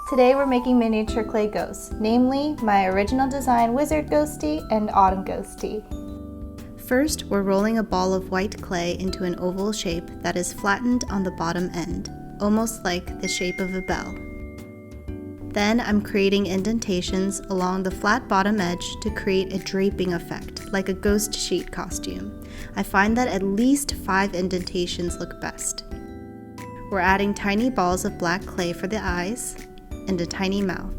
Today we're making miniature clay ghosts, namely my original design Wizard Ghostie and Autumn Ghostie. First, we're rolling a ball of white clay into an oval shape that is flattened on the bottom end, almost like the shape of a bell. Then I'm creating indentations along the flat bottom edge to create a draping effect, like a ghost sheet costume. I find that at least 5 indentations look best. We're adding tiny balls of black clay for the eyes and a tiny mouth.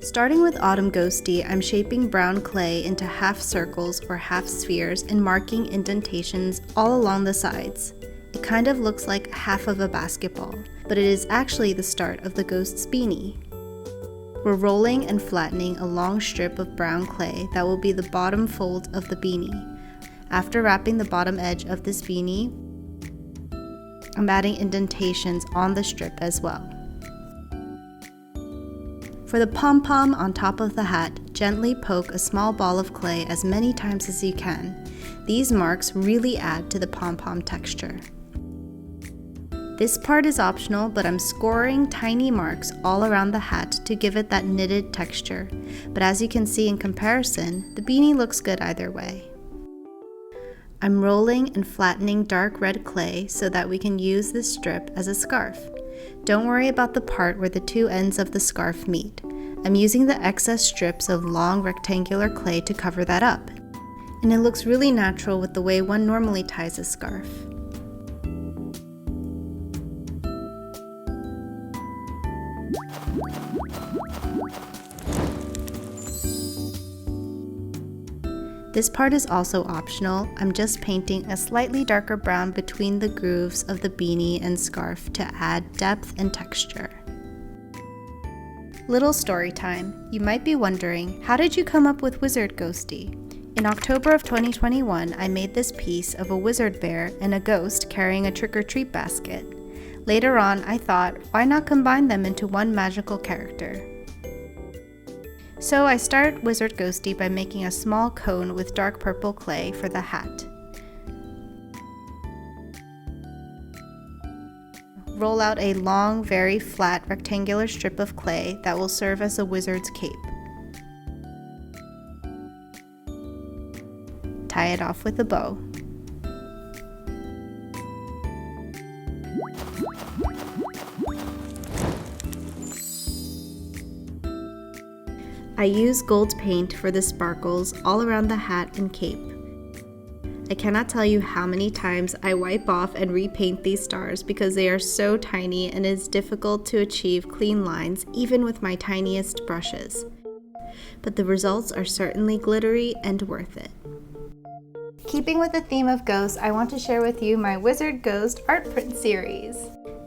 Starting with Autumn Ghostie, I'm shaping brown clay into half circles or half spheres and marking indentations all along the sides. It kind of looks like half of a basketball, but it is actually the start of the ghost's beanie. We're rolling and flattening a long strip of brown clay that will be the bottom fold of the beanie. After wrapping the bottom edge of this beanie, I'm adding indentations on the strip as well. For the pom-pom on top of the hat, gently poke a small ball of clay as many times as you can. These marks really add to the pom-pom texture. This part is optional, but I'm scoring tiny marks all around the hat to give it that knitted texture. But as you can see in comparison, the beanie looks good either way. I'm rolling and flattening dark red clay so that we can use this strip as a scarf. Don't worry about the part where the two ends of the scarf meet. I'm using the excess strips of long rectangular clay to cover that up. And it looks really natural with the way one normally ties a scarf. This part is also optional. I'm just painting a slightly darker brown between the grooves of the beanie and scarf to add depth and texture. Little story time. You might be wondering, how did you come up with Wizard Ghostie? In October of 2021, I made this piece of a wizard bear and a ghost carrying a trick-or-treat basket. Later on, I thought, why not combine them into one magical character? So I start Wizard Ghostie by making a small cone with dark purple clay for the hat. Roll out a long, very flat rectangular strip of clay that will serve as a wizard's cape. Tie it off with a bow. I use gold paint for the sparkles all around the hat and cape. I cannot tell you how many times I wipe off and repaint these stars because they are so tiny and it is difficult to achieve clean lines even with my tiniest brushes. But the results are certainly glittery and worth it. Keeping with the theme of ghosts, I want to share with you my Wizard Ghost art print series.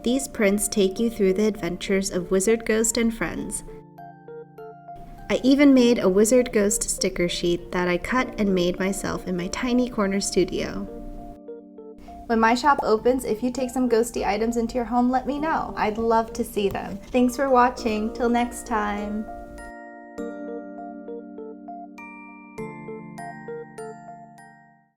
These prints take you through the adventures of Wizard Ghost and friends. I even made a Wizard Ghost sticker sheet that I cut and made myself in my tiny corner studio. When my shop opens, if you take some ghosty items into your home, let me know. I'd love to see them. Thanks for watching. Till next time.